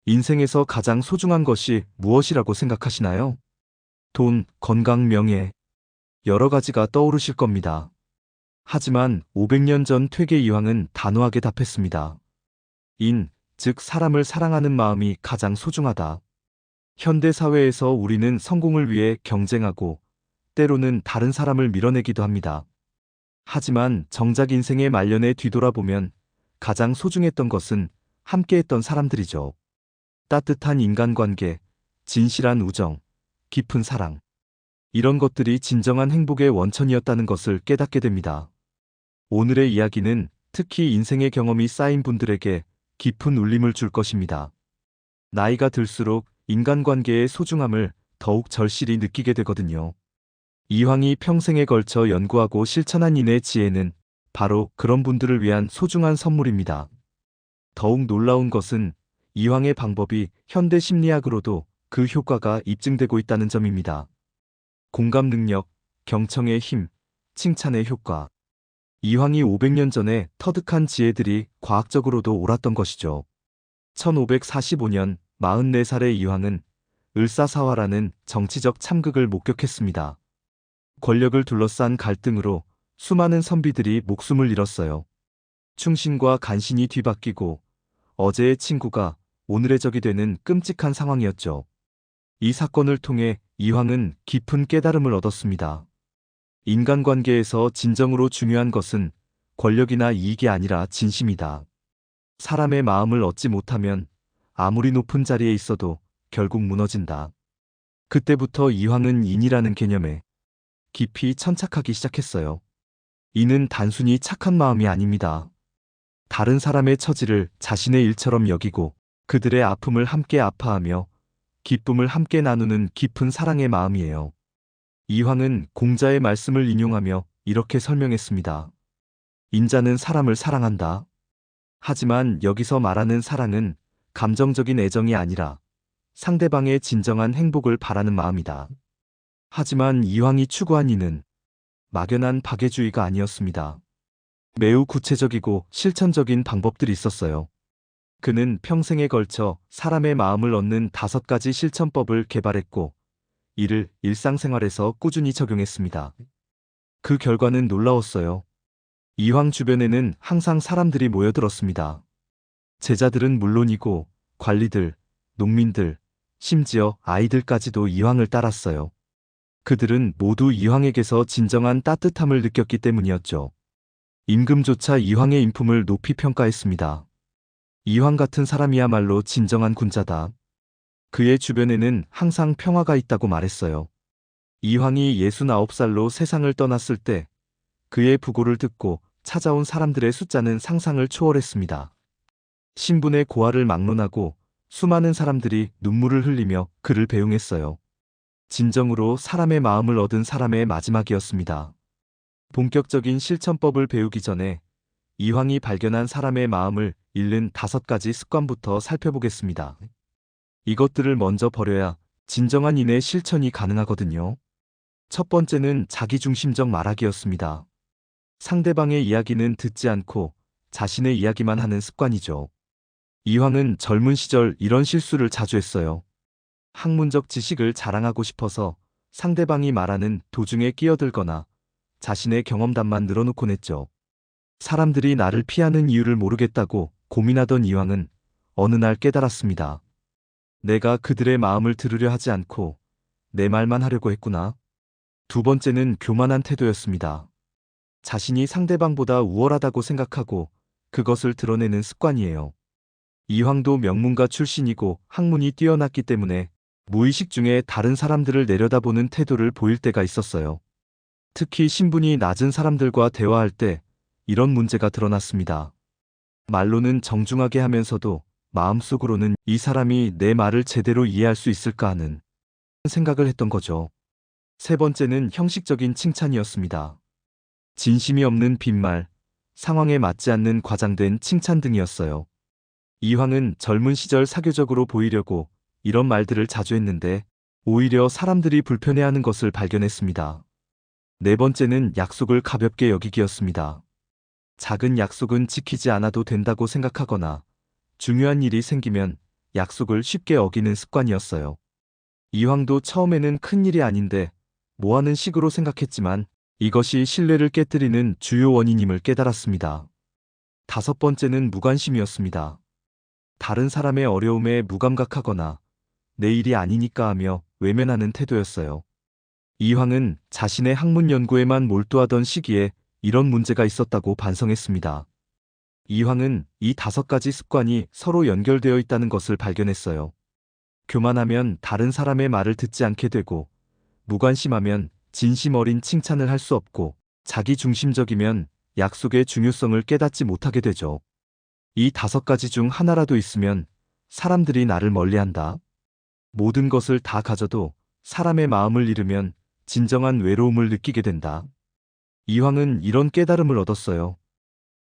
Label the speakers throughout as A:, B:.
A: 인생에서 가장 소중한 것이 무엇이라고 생각하시나요? 돈, 건강, 명예, 여러 가지가 떠오르실 겁니다. 하지만 500년 전 퇴계 이황은 단호하게 답했습니다. 즉 사람을 사랑하는 마음이 가장 소중하다. 현대 사회에서 우리는 성공을 위해 경쟁하고 때로는 다른 사람을 밀어내기도 합니다. 하지만 정작 인생의 말년에 뒤돌아보면 가장 소중했던 것은 함께했던 사람들이죠. 따뜻한 인간관계, 진실한 우정, 깊은 사랑. 이런 것들이 진정한 행복의 원천이었다는 것을 깨닫게 됩니다. 오늘의 이야기는 특히 인생의 경험이 쌓인 분들에게 깊은 울림을 줄 것입니다. 나이가 들수록 인간관계의 소중함을 더욱 절실히 느끼게 되거든요. 이황이 평생에 걸쳐 연구하고 실천한 인의 지혜는 바로 그런 분들을 위한 소중한 선물입니다. 더욱 놀라운 것은 이황의 방법이 현대 심리학으로도 그 효과가 입증되고 있다는 점입니다. 공감 능력, 경청의 힘, 칭찬의 효과. 이황이 500년 전에 터득한 지혜들이 과학적으로도 옳았던 것이죠. 1545년 44살의 이황은 을사사화라는 정치적 참극을 목격했습니다. 권력을 둘러싼 갈등으로 수많은 선비들이 목숨을 잃었어요. 충신과 간신이 뒤바뀌고 어제의 친구가 오늘의 적이 되는 끔찍한 상황이었죠. 이 사건을 통해 이황은 깊은 깨달음을 얻었습니다. 인간관계에서 진정으로 중요한 것은 권력이나 이익이 아니라 진심이다. 사람의 마음을 얻지 못하면 아무리 높은 자리에 있어도 결국 무너진다. 그때부터 이황은 인이라는 개념에 깊이 천착하기 시작했어요. 인은 단순히 착한 마음이 아닙니다. 다른 사람의 처지를 자신의 일처럼 여기고 그들의 아픔을 함께 아파하며 기쁨을 함께 나누는 깊은 사랑의 마음이에요. 이황은 공자의 말씀을 인용하며 이렇게 설명했습니다. 인자는 사람을 사랑한다. 하지만 여기서 말하는 사랑은 감정적인 애정이 아니라 상대방의 진정한 행복을 바라는 마음이다. 하지만 이황이 추구한 이는 막연한 박애주의가 아니었습니다. 매우 구체적이고 실천적인 방법들이 있었어요. 그는 평생에 걸쳐 사람의 마음을 얻는 5가지 실천법을 개발했고 이를 일상생활에서 꾸준히 적용했습니다. 그 결과는 놀라웠어요. 이황 주변에는 항상 사람들이 모여들었습니다. 제자들은 물론이고 관리들, 농민들, 심지어 아이들까지도 이황을 따랐어요. 그들은 모두 이황에게서 진정한 따뜻함을 느꼈기 때문이었죠. 임금조차 이황의 인품을 높이 평가했습니다. 이황 같은 사람이야말로 진정한 군자다. 그의 주변에는 항상 평화가 있다고 말했어요. 이황이 69살로 세상을 떠났을 때 그의 부고를 듣고 찾아온 사람들의 숫자는 상상을 초월했습니다. 신분의 고하를 막론하고 수많은 사람들이 눈물을 흘리며 그를 배웅했어요. 진정으로 사람의 마음을 얻은 사람의 마지막이었습니다. 본격적인 실천법을 배우기 전에 이황이 발견한 사람의 마음을 잃는 5가지 습관부터 살펴보겠습니다. 이것들을 먼저 버려야 진정한 인의 실천이 가능하거든요. 첫 번째는 자기중심적 말하기였습니다. 상대방의 이야기는 듣지 않고 자신의 이야기만 하는 습관이죠. 이황은 젊은 시절 이런 실수를 자주 했어요. 학문적 지식을 자랑하고 싶어서 상대방이 말하는 도중에 끼어들거나 자신의 경험담만 늘어놓곤 했죠. 사람들이 나를 피하는 이유를 모르겠다고 고민하던 이황은 어느 날 깨달았습니다. 내가 그들의 마음을 들으려 하지 않고 내 말만 하려고 했구나. 두 번째는 교만한 태도였습니다. 자신이 상대방보다 우월하다고 생각하고 그것을 드러내는 습관이에요. 이황도 명문가 출신이고 학문이 뛰어났기 때문에 무의식 중에 다른 사람들을 내려다보는 태도를 보일 때가 있었어요. 특히 신분이 낮은 사람들과 대화할 때 이런 문제가 드러났습니다. 말로는 정중하게 하면서도 마음속으로는 이 사람이 내 말을 제대로 이해할 수 있을까 하는 생각을 했던 거죠. 세 번째는 형식적인 칭찬이었습니다. 진심이 없는 빈말, 상황에 맞지 않는 과장된 칭찬 등이었어요. 이황은 젊은 시절 사교적으로 보이려고 이런 말들을 자주 했는데 오히려 사람들이 불편해하는 것을 발견했습니다. 네 번째는 약속을 가볍게 여기기였습니다. 작은 약속은 지키지 않아도 된다고 생각하거나 중요한 일이 생기면 약속을 쉽게 어기는 습관이었어요. 이황도 처음에는 큰일이 아닌데 뭐 하는 식으로 생각했지만 이것이 신뢰를 깨뜨리는 주요 원인임을 깨달았습니다. 다섯 번째는 무관심이었습니다. 다른 사람의 어려움에 무감각하거나 내 일이 아니니까 하며 외면하는 태도였어요. 이황은 자신의 학문 연구에만 몰두하던 시기에 이런 문제가 있었다고 반성했습니다. 이황은 이 다섯 가지 습관이 서로 연결되어 있다는 것을 발견했어요. 교만하면 다른 사람의 말을 듣지 않게 되고, 무관심하면 진심 어린 칭찬을 할 수 없고, 자기중심적이면 약속의 중요성을 깨닫지 못하게 되죠. 이 다섯 가지 중 하나라도 있으면 사람들이 나를 멀리한다. 모든 것을 다 가져도 사람의 마음을 잃으면 진정한 외로움을 느끼게 된다. 이황은 이런 깨달음을 얻었어요.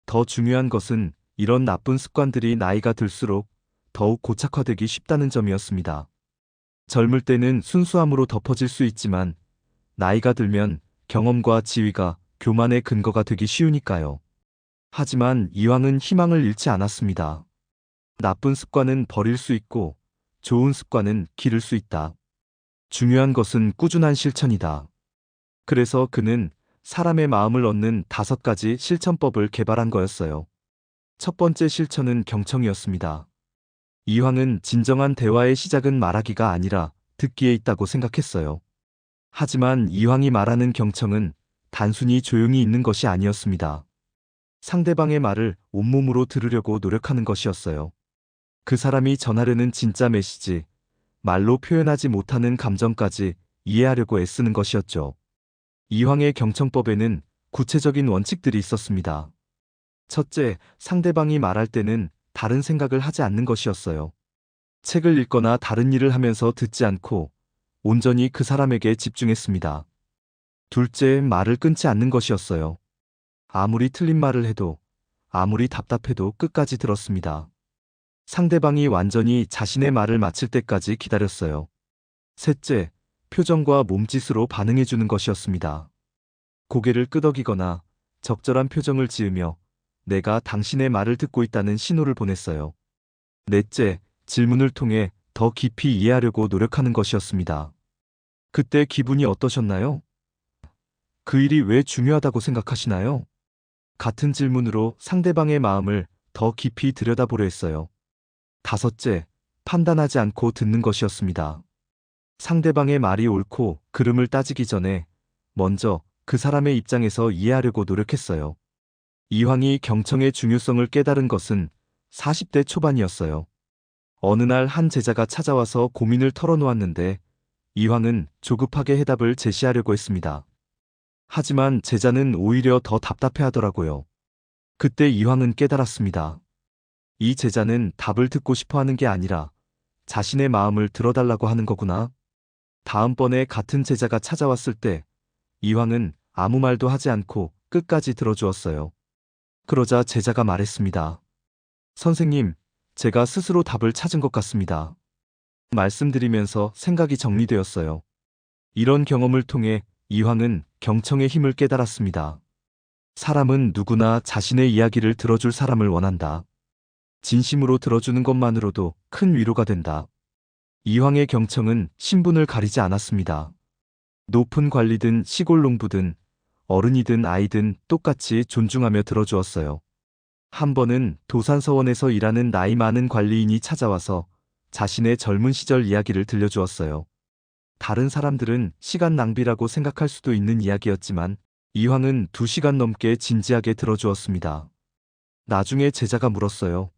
A: 더 중요한 것은 이런 나쁜 습관들이 나이가 들수록 더욱 고착화되기 쉽다는 점이었습니다. 젊을 때는 순수함으로 덮어질 수 있지만 나이가 들면 경험과 지위가 교만의 근거가 되기 쉬우니까요. 하지만 이황은 희망을 잃지 않았습니다. 나쁜 습관은 버릴 수 있고 좋은 습관은 기를 수 있다. 중요한 것은 꾸준한 실천이다. 그래서 그는 사람의 마음을 얻는 다섯 가지 실천법을 개발한 거였어요. 첫 번째 실천은 경청이었습니다. 이황은 진정한 대화의 시작은 말하기가 아니라 듣기에 있다고 생각했어요. 하지만 이황이 말하는 경청은 단순히 조용히 있는 것이 아니었습니다. 상대방의 말을 온몸으로 들으려고 노력하는 것이었어요. 그 사람이 전하려는 진짜 메시지, 말로 표현하지 못하는 감정까지 이해하려고 애쓰는 것이었죠. 이황의 경청법에는 구체적인 원칙들이 있었습니다. 첫째, 상대방이 말할 때는 다른 생각을 하지 않는 것이었어요. 책을 읽거나 다른 일을 하면서 듣지 않고 온전히 그 사람에게 집중했습니다. 둘째, 말을 끊지 않는 것이었어요. 아무리 틀린 말을 해도, 아무리 답답해도 끝까지 들었습니다. 상대방이 완전히 자신의 말을 마칠 때까지 기다렸어요. 셋째, 표정과 몸짓으로 반응해주는 것이었습니다. 고개를 끄덕이거나 적절한 표정을 지으며 내가 당신의 말을 듣고 있다는 신호를 보냈어요. 넷째, 질문을 통해 더 깊이 이해하려고 노력하는 것이었습니다. 그때 기분이 어떠셨나요? 그 일이 왜 중요하다고 생각하시나요? 같은 질문으로 상대방의 마음을 더 깊이 들여다보려 했어요. 다섯째, 판단하지 않고 듣는 것이었습니다. 상대방의 말이 옳고 그름을 따지기 전에 먼저 그 사람의 입장에서 이해하려고 노력했어요. 이황이 경청의 중요성을 깨달은 것은 40대 초반이었어요. 어느 날 한 제자가 찾아와서 고민을 털어놓았는데 이황은 조급하게 해답을 제시하려고 했습니다. 하지만 제자는 오히려 더 답답해하더라고요. 그때 이황은 깨달았습니다. 이 제자는 답을 듣고 싶어 하는 게 아니라 자신의 마음을 들어달라고 하는 거구나. 다음번에 같은 제자가 찾아왔을 때 이황은 아무 말도 하지 않고 끝까지 들어주었어요. 그러자 제자가 말했습니다. 선생님, 제가 스스로 답을 찾은 것 같습니다. 말씀드리면서 생각이 정리되었어요. 이런 경험을 통해 이황은 경청의 힘을 깨달았습니다. 사람은 누구나 자신의 이야기를 들어줄 사람을 원한다. 진심으로 들어주는 것만으로도 큰 위로가 된다. 이황의 경청은 신분을 가리지 않았습니다. 높은 관리든 시골 농부든 어른이든 아이든 똑같이 존중하며 들어주었어요. 한 번은 도산서원에서 일하는 나이 많은 관리인이 찾아와서 자신의 젊은 시절 이야기를 들려주었어요. 다른 사람들은 시간 낭비라고 생각할 수도 있는 이야기였지만 이황은 2시간 넘게 진지하게 들어주었습니다. 나중에 제자가 물었어요.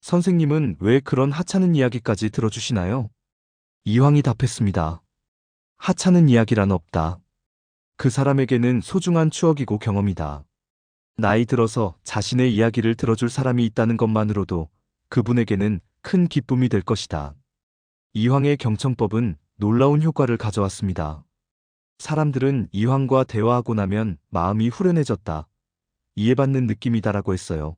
A: 선생님은 왜 그런 하찮은 이야기까지 들어주시나요? 이황이 답했습니다. 하찮은 이야기란 없다. 그 사람에게는 소중한 추억이고 경험이다. 나이 들어서 자신의 이야기를 들어줄 사람이 있다는 것만으로도 그분에게는 큰 기쁨이 될 것이다. 이황의 경청법은 놀라운 효과를 가져왔습니다. 사람들은 이황과 대화하고 나면 마음이 후련해졌다. 이해받는 느낌이다라고 했어요.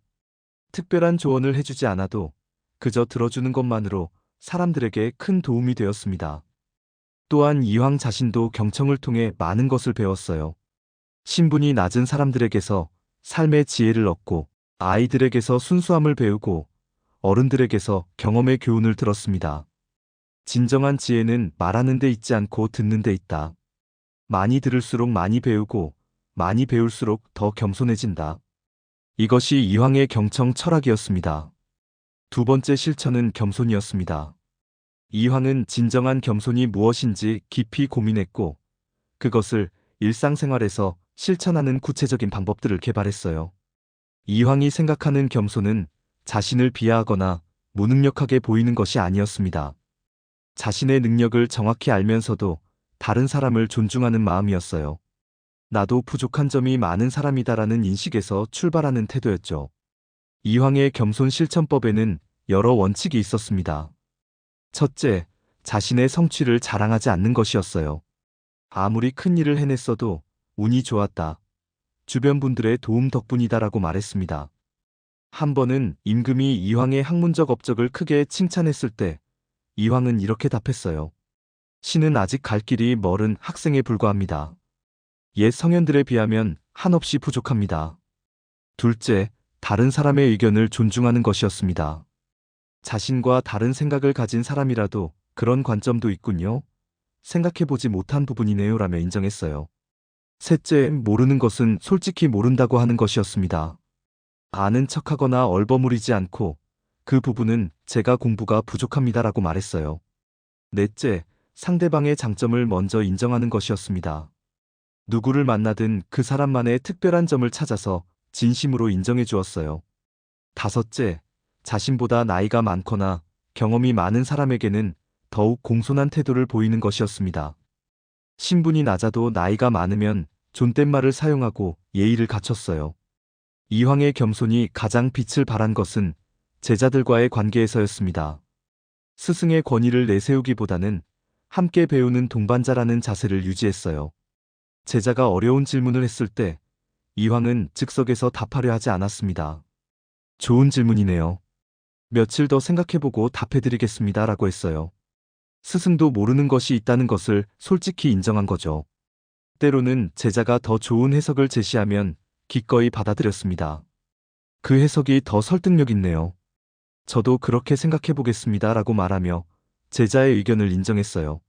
A: 특별한 조언을 해주지 않아도 그저 들어주는 것만으로 사람들에게 큰 도움이 되었습니다. 또한 이황 자신도 경청을 통해 많은 것을 배웠어요. 신분이 낮은 사람들에게서 삶의 지혜를 얻고 아이들에게서 순수함을 배우고 어른들에게서 경험의 교훈을 들었습니다. 진정한 지혜는 말하는 데 있지 않고 듣는 데 있다. 많이 들을수록 많이 배우고 많이 배울수록 더 겸손해진다. 이것이 이황의 경청 철학이었습니다. 두 번째 실천은 겸손이었습니다. 이황은 진정한 겸손이 무엇인지 깊이 고민했고 그것을 일상생활에서 실천하는 구체적인 방법들을 개발했어요. 이황이 생각하는 겸손은 자신을 비하하거나 무능력하게 보이는 것이 아니었습니다. 자신의 능력을 정확히 알면서도 다른 사람을 존중하는 마음이었어요. 나도 부족한 점이 많은 사람이다라는 인식에서 출발하는 태도였죠. 이황의 겸손 실천법에는 여러 원칙이 있었습니다. 첫째, 자신의 성취를 자랑하지 않는 것이었어요. 아무리 큰 일을 해냈어도 운이 좋았다. 주변 분들의 도움 덕분이다라고 말했습니다. 한 번은 임금이 이황의 학문적 업적을 크게 칭찬했을 때 이황은 이렇게 답했어요. 신은 아직 갈 길이 멀은 학생에 불과합니다. 옛 성현들에 비하면 한없이 부족합니다. 둘째, 다른 사람의 의견을 존중하는 것이었습니다. 자신과 다른 생각을 가진 사람이라도 그런 관점도 있군요. 생각해보지 못한 부분이네요 라며 인정했어요. 셋째, 모르는 것은 솔직히 모른다고 하는 것이었습니다. 아는 척하거나 얼버무리지 않고 그 부분은 제가 공부가 부족합니다라고 말했어요. 넷째, 상대방의 장점을 먼저 인정하는 것이었습니다. 누구를 만나든 그 사람만의 특별한 점을 찾아서 진심으로 인정해 주었어요. 다섯째, 자신보다 나이가 많거나 경험이 많은 사람에게는 더욱 공손한 태도를 보이는 것이었습니다. 신분이 낮아도 나이가 많으면 존댓말을 사용하고 예의를 갖췄어요. 이황의 겸손이 가장 빛을 발한 것은 제자들과의 관계에서였습니다. 스승의 권위를 내세우기보다는 함께 배우는 동반자라는 자세를 유지했어요. 제자가 어려운 질문을 했을 때 이황은 즉석에서 답하려 하지 않았습니다. 좋은 질문이네요. 며칠 더 생각해보고 답해드리겠습니다 라고 했어요. 스승도 모르는 것이 있다는 것을 솔직히 인정한 거죠. 때로는 제자가 더 좋은 해석을 제시하면 기꺼이 받아들였습니다. 그 해석이 더 설득력 있네요. 저도 그렇게 생각해보겠습니다 라고 말하며 제자의 의견을 인정했어요.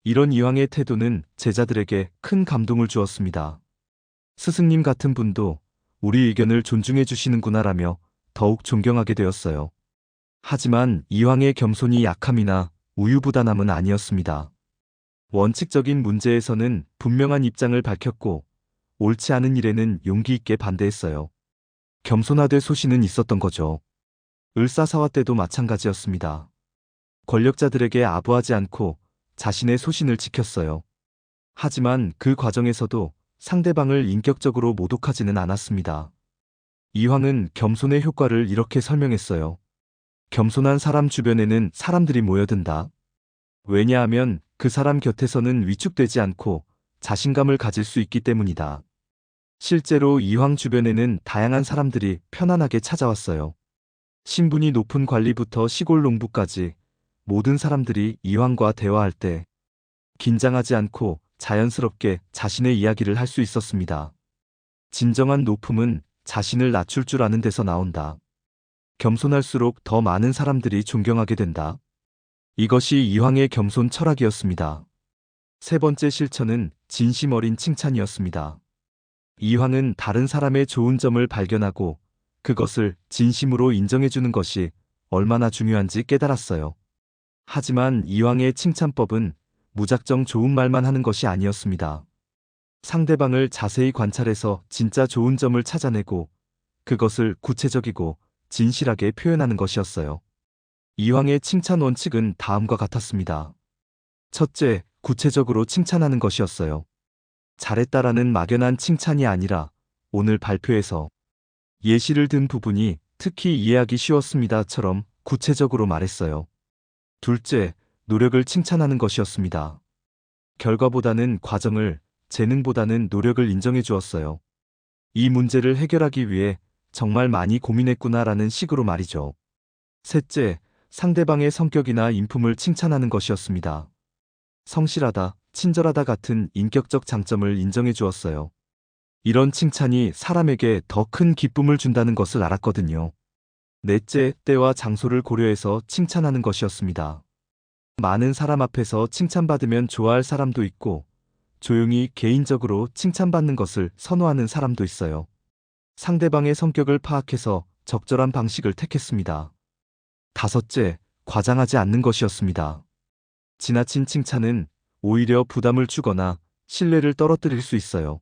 A: 이런 이황의 태도는 제자들에게 큰 감동을 주었습니다. 스승님 같은 분도 우리 의견을 존중해 주시는구나라며 더욱 존경하게 되었어요. 하지만 이황의 겸손이 약함이나 우유부단함은 아니었습니다. 원칙적인 문제에서는 분명한 입장을 밝혔고 옳지 않은 일에는 용기 있게 반대했어요. 겸손하되 소신은 있었던 거죠. 을사사화 때도 마찬가지였습니다. 권력자들에게 아부하지 않고 자신의 소신을 지켰어요. 하지만 그 과정에서도 상대방을 인격적으로 모독하지는 않았습니다. 이황은 겸손의 효과를 이렇게 설명했어요. 겸손한 사람 주변에는 사람들이 모여든다. 왜냐하면 그 사람 곁에서는 위축되지 않고 자신감을 가질 수 있기 때문이다. 실제로 이황 주변에는 다양한 사람들이 편안하게 찾아왔어요. 신분이 높은 관리부터 시골 농부까지 모든 사람들이 이황과 대화할 때 긴장하지 않고 자연스럽게 자신의 이야기를 할 수 있었습니다. 진정한 높음은 자신을 낮출 줄 아는 데서 나온다. 겸손할수록 더 많은 사람들이 존경하게 된다. 이것이 이황의 겸손 철학이었습니다. 세 번째 실천은 진심 어린 칭찬이었습니다. 이황은 다른 사람의 좋은 점을 발견하고 그것을 진심으로 인정해주는 것이 얼마나 중요한지 깨달았어요. 하지만 이황의 칭찬법은 무작정 좋은 말만 하는 것이 아니었습니다. 상대방을 자세히 관찰해서 진짜 좋은 점을 찾아내고 그것을 구체적이고 진실하게 표현하는 것이었어요. 이황의 칭찬 원칙은 다음과 같았습니다. 첫째, 구체적으로 칭찬하는 것이었어요. 잘했다라는 막연한 칭찬이 아니라 오늘 발표에서 예시를 든 부분이 특히 이해하기 쉬웠습니다처럼 구체적으로 말했어요. 둘째, 노력을 칭찬하는 것이었습니다. 결과보다는 과정을, 재능보다는 노력을 인정해 주었어요. 이 문제를 해결하기 위해 정말 많이 고민했구나라는 식으로 말이죠. 셋째, 상대방의 성격이나 인품을 칭찬하는 것이었습니다. 성실하다, 친절하다 같은 인격적 장점을 인정해 주었어요. 이런 칭찬이 사람에게 더 큰 기쁨을 준다는 것을 알았거든요. 넷째, 때와 장소를 고려해서 칭찬하는 것이었습니다. 많은 사람 앞에서 칭찬받으면 좋아할 사람도 있고, 조용히 개인적으로 칭찬받는 것을 선호하는 사람도 있어요. 상대방의 성격을 파악해서 적절한 방식을 택했습니다. 다섯째, 과장하지 않는 것이었습니다. 지나친 칭찬은 오히려 부담을 주거나 신뢰를 떨어뜨릴 수 있어요.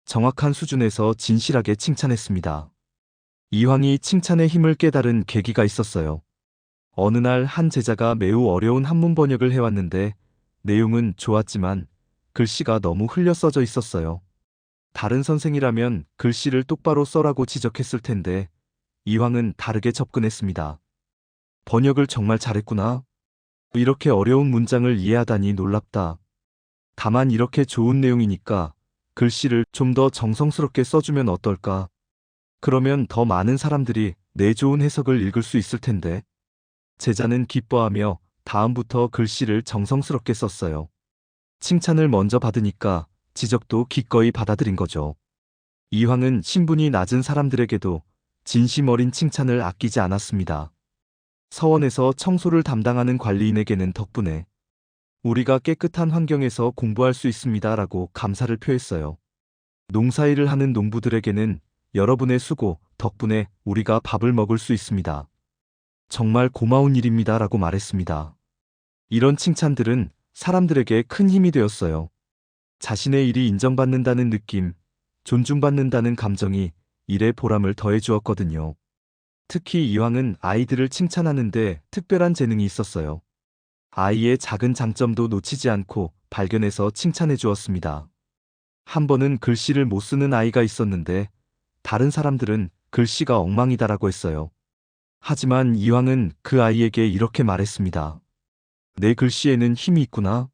A: 정확한 수준에서 진실하게 칭찬했습니다. 이황이 칭찬의 힘을 깨달은 계기가 있었어요. 어느 날 한 제자가 매우 어려운 한문 번역을 해왔는데 내용은 좋았지만 글씨가 너무 흘려 써져 있었어요. 다른 선생이라면 글씨를 똑바로 써라고 지적했을 텐데 이황은 다르게 접근했습니다. 번역을 정말 잘했구나. 이렇게 어려운 문장을 이해하다니 놀랍다. 다만 이렇게 좋은 내용이니까 글씨를 좀 더 정성스럽게 써주면 어떨까? 그러면 더 많은 사람들이 내 좋은 해석을 읽을 수 있을 텐데. 제자는 기뻐하며 다음부터 글씨를 정성스럽게 썼어요. 칭찬을 먼저 받으니까 지적도 기꺼이 받아들인 거죠. 이황은 신분이 낮은 사람들에게도 진심 어린 칭찬을 아끼지 않았습니다. 서원에서 청소를 담당하는 관리인에게는 덕분에 우리가 깨끗한 환경에서 공부할 수 있습니다라고 감사를 표했어요. 농사일을 하는 농부들에게는 여러분의 수고 덕분에 우리가 밥을 먹을 수 있습니다. 정말 고마운 일입니다라고 말했습니다. 이런 칭찬들은 사람들에게 큰 힘이 되었어요. 자신의 일이 인정받는다는 느낌, 존중받는다는 감정이 일의 보람을 더해 주었거든요. 특히 이황은 아이들을 칭찬하는데 특별한 재능이 있었어요. 아이의 작은 장점도 놓치지 않고 발견해서 칭찬해 주었습니다. 한 번은 글씨를 못 쓰는 아이가 있었는데 다른 사람들은 글씨가 엉망이다라고 했어요. 하지만 이황은 그 아이에게 이렇게 말했습니다. 내 글씨에는 힘이 있구나.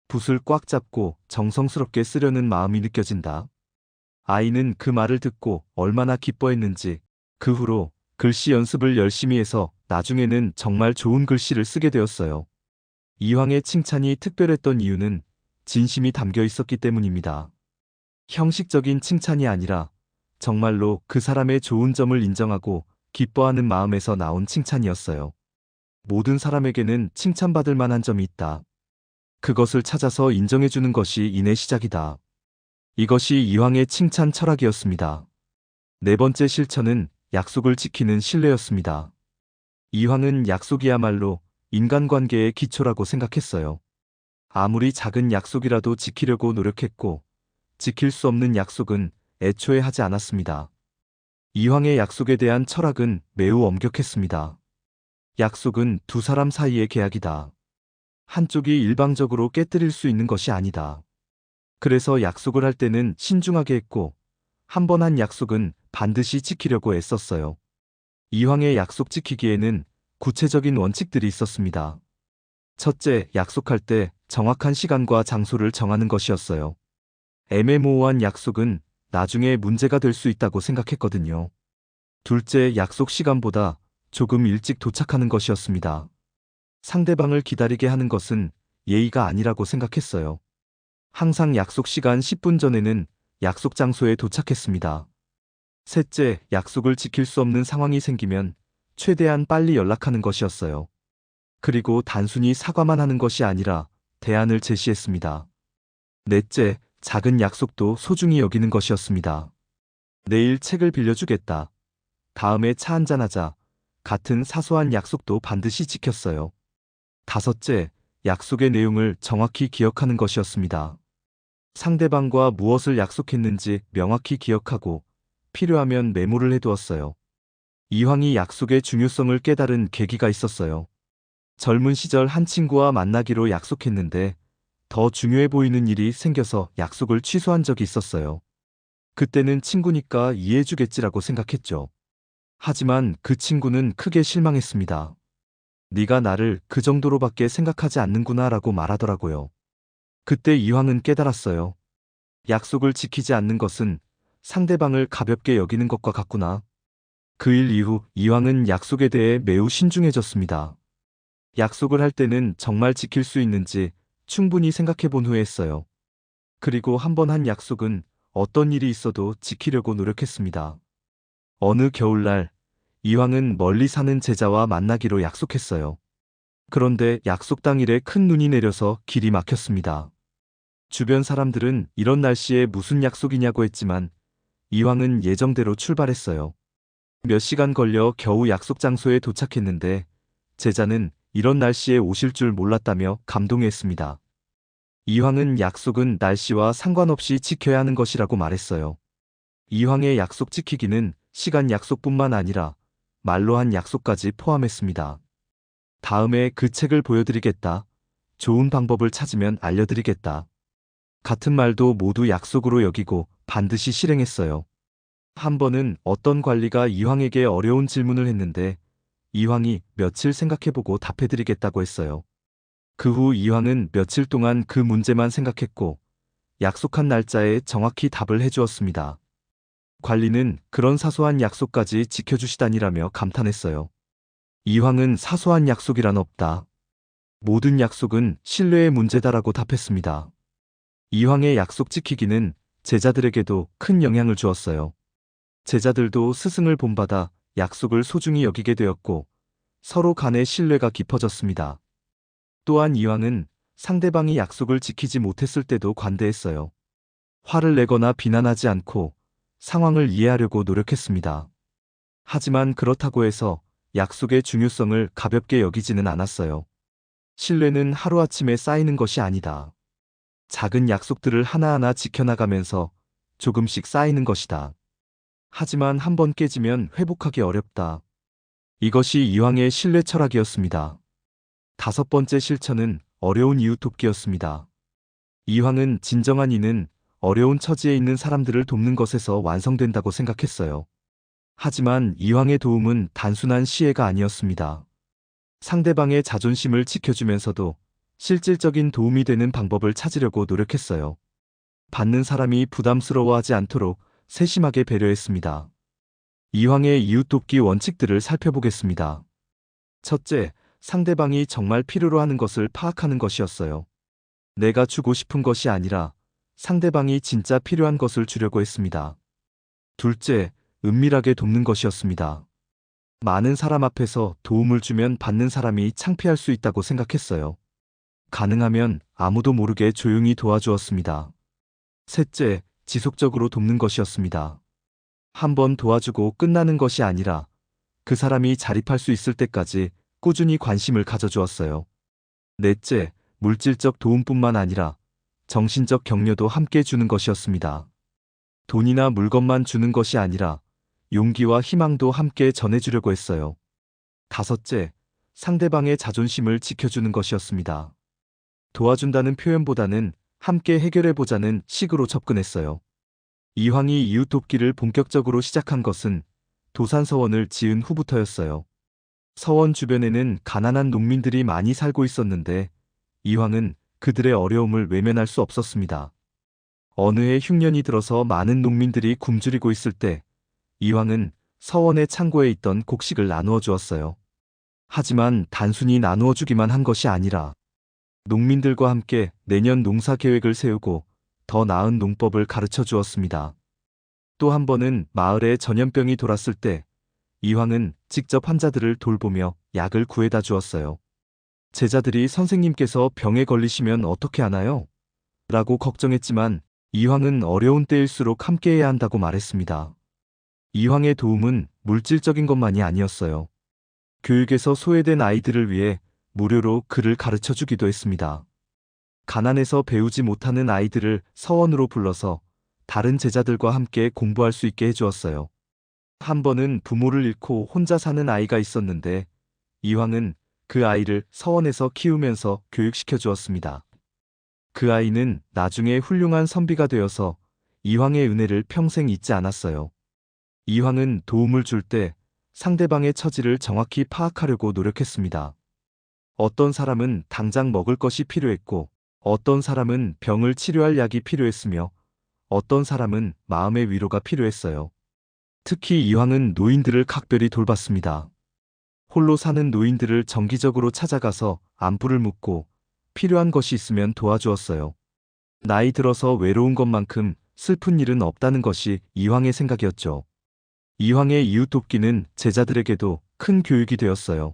A: 붓을 꽉 잡고 정성스럽게 쓰려는 마음이 느껴진다. 아이는 그 말을 듣고 얼마나 기뻐했는지 그 후로 글씨 연습을 열심히 해서 나중에는 정말 좋은 글씨를 쓰게 되었어요. 이황의 칭찬이 특별했던 이유는 진심이 담겨 있었기 때문입니다. 형식적인 칭찬이 아니라 정말로 그 사람의 좋은 점을 인정하고 기뻐하는 마음에서 나온 칭찬이었어요. 모든 사람에게는 칭찬받을 만한 점이 있다. 그것을 찾아서 인정해주는 것이 인의 시작이다. 이것이 이황의 칭찬 철학이었습니다. 네 번째 실천은 약속을 지키는 신뢰였습니다. 이황은 약속이야말로 인간관계의 기초라고 생각했어요. 아무리 작은 약속이라도 지키려고 노력했고 지킬 수 없는 약속은 애초에 하지 않았습니다. 이황의 약속에 대한 철학은 매우 엄격했습니다. 약속은 두 사람 사이의 계약이다. 한쪽이 일방적으로 깨뜨릴 수 있는 것이 아니다. 그래서 약속을 할 때는 신중하게 했고 한 번 한 약속은 반드시 지키려고 애썼어요. 이황의 약속 지키기에는 구체적인 원칙들이 있었습니다. 첫째, 약속할 때 정확한 시간과 장소를 정하는 것이었어요. 애매모호한 약속은 나중에 문제가 될 수 있다고 생각했거든요. 둘째, 약속 시간보다 조금 일찍 도착하는 것이었습니다. 상대방을 기다리게 하는 것은 예의가 아니라고 생각했어요. 항상 약속 시간 10분 전에는 약속 장소에 도착했습니다. 셋째, 약속을 지킬 수 없는 상황이 생기면 최대한 빨리 연락하는 것이었어요. 그리고 단순히 사과만 하는 것이 아니라 대안을 제시했습니다. 넷째, 작은 약속도 소중히 여기는 것이었습니다. 내일 책을 빌려주겠다. 다음에 차 한잔하자. 같은 사소한 약속도 반드시 지켰어요. 다섯째, 약속의 내용을 정확히 기억하는 것이었습니다. 상대방과 무엇을 약속했는지 명확히 기억하고 필요하면 메모를 해두었어요. 이황이 약속의 중요성을 깨달은 계기가 있었어요. 젊은 시절 한 친구와 만나기로 약속했는데 더 중요해 보이는 일이 생겨서 약속을 취소한 적이 있었어요. 그때는 친구니까 이해해주겠지라고 생각했죠. 하지만 그 친구는 크게 실망했습니다. 네가 나를 그 정도로밖에 생각하지 않는구나 라고 말하더라고요. 그때 이황은 깨달았어요. 약속을 지키지 않는 것은 상대방을 가볍게 여기는 것과 같구나. 그 일 이후 이황은 약속에 대해 매우 신중해졌습니다. 약속을 할 때는 정말 지킬 수 있는지 충분히 생각해 본 후에 했어요. 그리고 한 번 한 약속은 어떤 일이 있어도 지키려고 노력했습니다. 어느 겨울날 이황은 멀리 사는 제자와 만나기로 약속했어요. 그런데 약속 당일에 큰 눈이 내려서 길이 막혔습니다. 주변 사람들은 이런 날씨에 무슨 약속이냐고 했지만 이황은 예정대로 출발했어요. 몇 시간 걸려 겨우 약속 장소에 도착했는데 제자는 이런 날씨에 오실 줄 몰랐다며 감동했습니다. 이황은 약속은 날씨와 상관없이 지켜야 하는 것이라고 말했어요. 이황의 약속 지키기는 시간 약속뿐만 아니라 말로 한 약속까지 포함했습니다. 다음에 그 책을 보여드리겠다. 좋은 방법을 찾으면 알려드리겠다. 같은 말도 모두 약속으로 여기고 반드시 실행했어요. 한 번은 어떤 관리가 이황에게 어려운 질문을 했는데 이황이 며칠 생각해보고 답해드리겠다고 했어요. 그 후 이황은 며칠 동안 그 문제만 생각했고 약속한 날짜에 정확히 답을 해주었습니다. 관리는 그런 사소한 약속까지 지켜주시다니라며 감탄했어요. 이황은 사소한 약속이란 없다. 모든 약속은 신뢰의 문제다라고 답했습니다. 이황의 약속 지키기는 제자들에게도 큰 영향을 주었어요. 제자들도 스승을 본받아 약속을 소중히 여기게 되었고 서로 간의 신뢰가 깊어졌습니다. 또한 이황은 상대방이 약속을 지키지 못했을 때도 관대했어요. 화를 내거나 비난하지 않고 상황을 이해하려고 노력했습니다. 하지만 그렇다고 해서 약속의 중요성을 가볍게 여기지는 않았어요. 신뢰는 하루아침에 쌓이는 것이 아니다. 작은 약속들을 하나하나 지켜나가면서 조금씩 쌓이는 것이다. 하지만 한 번 깨지면 회복하기 어렵다. 이것이 이황의 신뢰 철학이었습니다. 다섯 번째 실천은 어려운 이웃 돕기였습니다. 이황은 진정한 이는 어려운 처지에 있는 사람들을 돕는 것에서 완성된다고 생각했어요. 하지만 이황의 도움은 단순한 시혜가 아니었습니다. 상대방의 자존심을 지켜주면서도 실질적인 도움이 되는 방법을 찾으려고 노력했어요. 받는 사람이 부담스러워하지 않도록 세심하게 배려했습니다. 이황의 이웃 돕기 원칙들을 살펴보겠습니다. 첫째, 상대방이 정말 필요로 하는 것을 파악하는 것이었어요. 내가 주고 싶은 것이 아니라 상대방이 진짜 필요한 것을 주려고 했습니다. 둘째, 은밀하게 돕는 것이었습니다. 많은 사람 앞에서 도움을 주면 받는 사람이 창피할 수 있다고 생각했어요. 가능하면 아무도 모르게 조용히 도와주었습니다. 셋째, 지속적으로 돕는 것이었습니다. 한 번 도와주고 끝나는 것이 아니라 그 사람이 자립할 수 있을 때까지 꾸준히 관심을 가져주었어요. 넷째, 물질적 도움뿐만 아니라 정신적 격려도 함께 주는 것이었습니다. 돈이나 물건만 주는 것이 아니라 용기와 희망도 함께 전해주려고 했어요. 다섯째, 상대방의 자존심을 지켜주는 것이었습니다. 도와준다는 표현보다는 함께 해결해보자는 식으로 접근했어요. 이황이 이웃 돕기를 본격적으로 시작한 것은 도산서원을 지은 후부터였어요. 서원 주변에는 가난한 농민들이 많이 살고 있었는데 이황은 그들의 어려움을 외면할 수 없었습니다. 어느 해 흉년이 들어서 많은 농민들이 굶주리고 있을 때 이황은 서원의 창고에 있던 곡식을 나누어 주었어요. 하지만 단순히 나누어 주기만 한 것이 아니라 농민들과 함께 내년 농사 계획을 세우고 더 나은 농법을 가르쳐 주었습니다. 또 한 번은 마을에 전염병이 돌았을 때 이황은 직접 환자들을 돌보며 약을 구해다 주었어요. 제자들이 선생님께서 병에 걸리시면 어떻게 하나요? 라고 걱정했지만 이황은 어려운 때일수록 함께해야 한다고 말했습니다. 이황의 도움은 물질적인 것만이 아니었어요. 교육에서 소외된 아이들을 위해 무료로 글을 가르쳐 주기도 했습니다. 가난해서 배우지 못하는 아이들을 서원으로 불러서 다른 제자들과 함께 공부할 수 있게 해주었어요. 한 번은 부모를 잃고 혼자 사는 아이가 있었는데 이황은 그 아이를 서원에서 키우면서 교육시켜 주었습니다. 그 아이는 나중에 훌륭한 선비가 되어서 이황의 은혜를 평생 잊지 않았어요. 이황은 도움을 줄 때 상대방의 처지를 정확히 파악하려고 노력했습니다. 어떤 사람은 당장 먹을 것이 필요했고 어떤 사람은 병을 치료할 약이 필요했으며 어떤 사람은 마음의 위로가 필요했어요. 특히 이황은 노인들을 각별히 돌봤습니다. 홀로 사는 노인들을 정기적으로 찾아가서 안부를 묻고 필요한 것이 있으면 도와주었어요. 나이 들어서 외로운 것만큼 슬픈 일은 없다는 것이 이황의 생각이었죠. 이황의 이웃 돕기는 제자들에게도 큰 교육이 되었어요.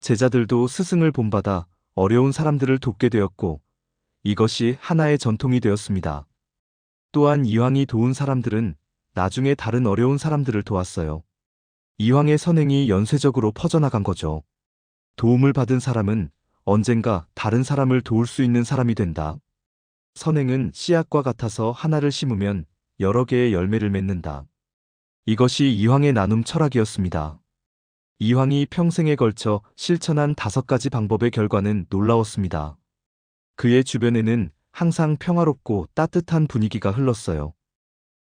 A: 제자들도 스승을 본받아 어려운 사람들을 돕게 되었고, 이것이 하나의 전통이 되었습니다. 또한 이황이 도운 사람들은 나중에 다른 어려운 사람들을 도왔어요. 이황의 선행이 연쇄적으로 퍼져나간 거죠. 도움을 받은 사람은 언젠가 다른 사람을 도울 수 있는 사람이 된다. 선행은 씨앗과 같아서 하나를 심으면 여러 개의 열매를 맺는다. 이것이 이황의 나눔 철학이었습니다. 이황이 평생에 걸쳐 실천한 5가지 방법의 결과는 놀라웠습니다. 그의 주변에는 항상 평화롭고 따뜻한 분위기가 흘렀어요.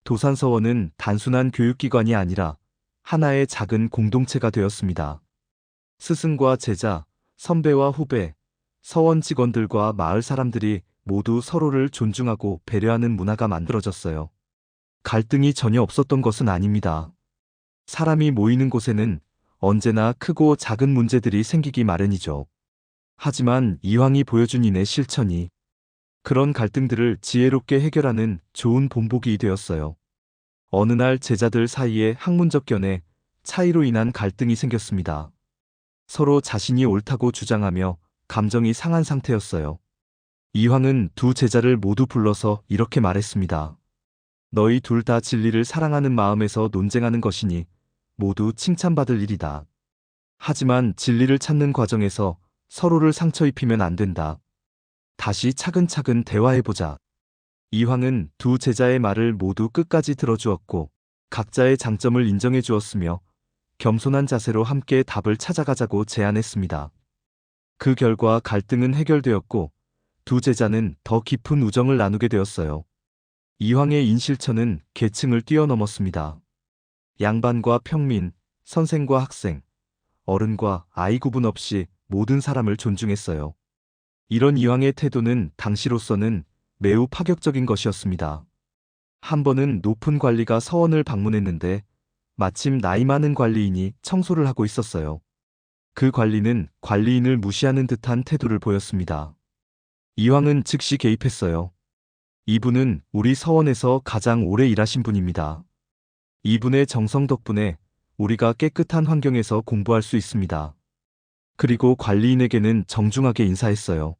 A: 도산서원은 단순한 교육기관이 아니라 하나의 작은 공동체가 되었습니다. 스승과 제자, 선배와 후배, 서원 직원들과 마을 사람들이 모두 서로를 존중하고 배려하는 문화가 만들어졌어요. 갈등이 전혀 없었던 것은 아닙니다. 사람이 모이는 곳에는 언제나 크고 작은 문제들이 생기기 마련이죠. 하지만 이황이 보여준 인의 실천이 그런 갈등들을 지혜롭게 해결하는 좋은 본보기 되었어요. 어느 날 제자들 사이에 학문적 견해, 차이로 인한 갈등이 생겼습니다. 서로 자신이 옳다고 주장하며 감정이 상한 상태였어요. 이황은 두 제자를 모두 불러서 이렇게 말했습니다. 너희 둘 다 진리를 사랑하는 마음에서 논쟁하는 것이니 모두 칭찬받을 일이다. 하지만 진리를 찾는 과정에서 서로를 상처 입히면 안 된다. 다시 차근차근 대화해보자. 이황은 두 제자의 말을 모두 끝까지 들어주었고 각자의 장점을 인정해 주었으며 겸손한 자세로 함께 답을 찾아가자고 제안했습니다. 그 결과 갈등은 해결되었고 두 제자는 더 깊은 우정을 나누게 되었어요. 이황의 인실천은 계층을 뛰어넘었습니다. 양반과 평민, 선생과 학생, 어른과 아이 구분 없이 모든 사람을 존중했어요. 이런 이황의 태도는 당시로서는 매우 파격적인 것이었습니다. 한 번은 높은 관리가 서원을 방문했는데 마침 나이 많은 관리인이 청소를 하고 있었어요. 그 관리는 관리인을 무시하는 듯한 태도를 보였습니다. 이황은 즉시 개입했어요. 이분은 우리 서원에서 가장 오래 일하신 분입니다. 이분의 정성 덕분에 우리가 깨끗한 환경에서 공부할 수 있습니다. 그리고 관리인에게는 정중하게 인사했어요.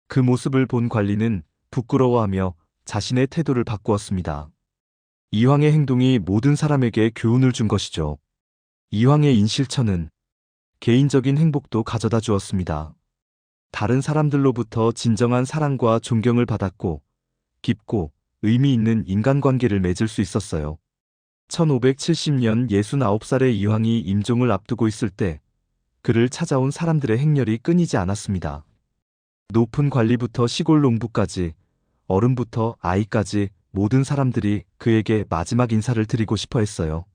A: 그 모습을 본 관리는 부끄러워하며 자신의 태도를 바꾸었습니다. 이황의 행동이 모든 사람에게 교훈을 준 것이죠. 이황의 인실천은 개인적인 행복도 가져다 주었습니다. 다른 사람들로부터 진정한 사랑과 존경을 받았고 깊고 의미 있는 인간관계를 맺을 수 있었어요. 1570년 69살의 이황이 임종을 앞두고 있을 때 그를 찾아온 사람들의 행렬이 끊이지 않았습니다. 높은 관리부터 시골 농부까지 어른부터 아이까지 모든 사람들이 그에게 마지막 인사를 드리고 싶어 했어요.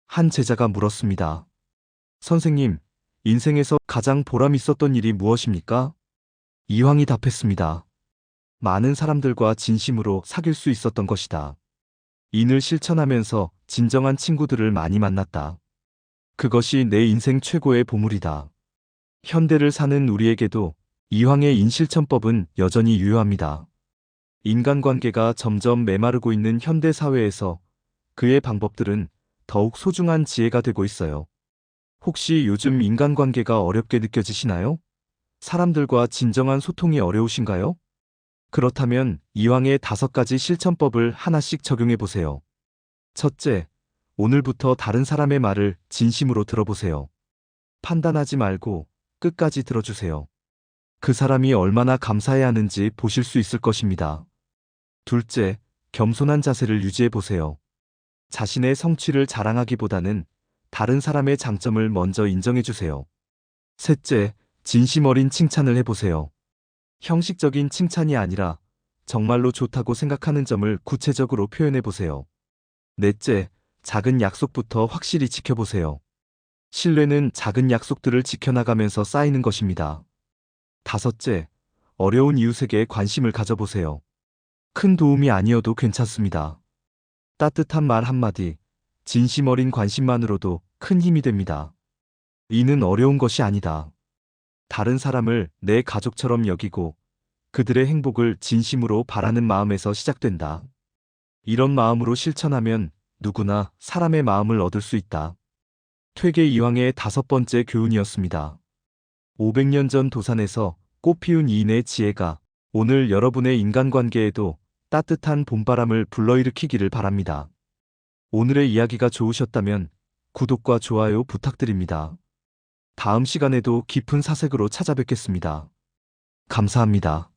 A: 한 제자가 물었습니다. 선생님, 인생에서 가장 보람 있었던 일이 무엇입니까? 이황이 답했습니다. 많은 사람들과 진심으로 사귈 수 있었던 것이다. 인을 실천하면서 진정한 친구들을 많이 만났다. 그것이 내 인생 최고의 보물이다. 현대를 사는 우리에게도 이황의 인실천법은 여전히 유효합니다. 인간관계가 점점 메마르고 있는 현대 사회에서 그의 방법들은 더욱 소중한 지혜가 되고 있어요. 혹시 요즘 인간관계가 어렵게 느껴지시나요? 사람들과 진정한 소통이 어려우신가요? 그렇다면 이황의 5가지 실천법을 하나씩 적용해 보세요. 첫째, 오늘부터 다른 사람의 말을 진심으로 들어보세요. 판단하지 말고 끝까지 들어주세요. 그 사람이 얼마나 감사해야 하는지 보실 수 있을 것입니다. 둘째, 겸손한 자세를 유지해 보세요. 자신의 성취를 자랑하기보다는 다른 사람의 장점을 먼저 인정해 주세요. 셋째, 진심 어린 칭찬을 해보세요. 형식적인 칭찬이 아니라 정말로 좋다고 생각하는 점을 구체적으로 표현해 보세요. 넷째, 작은 약속부터 확실히 지켜보세요. 신뢰는 작은 약속들을 지켜나가면서 쌓이는 것입니다. 다섯째, 어려운 이웃에게 관심을 가져보세요. 큰 도움이 아니어도 괜찮습니다. 따뜻한 말 한마디, 진심 어린 관심만으로도 큰 힘이 됩니다. 이는 어려운 것이 아니다. 다른 사람을 내 가족처럼 여기고 그들의 행복을 진심으로 바라는 마음에서 시작된다. 이런 마음으로 실천하면 누구나 사람의 마음을 얻을 수 있다. 퇴계 이황의 5번째 교훈이었습니다. 500년 전 도산에서 꽃피운 이인의 지혜가 오늘 여러분의 인간관계에도 따뜻한 봄바람을 불러일으키기를 바랍니다. 오늘의 이야기가 좋으셨다면 구독과 좋아요 부탁드립니다. 다음 시간에도 깊은 사색으로 찾아뵙겠습니다. 감사합니다.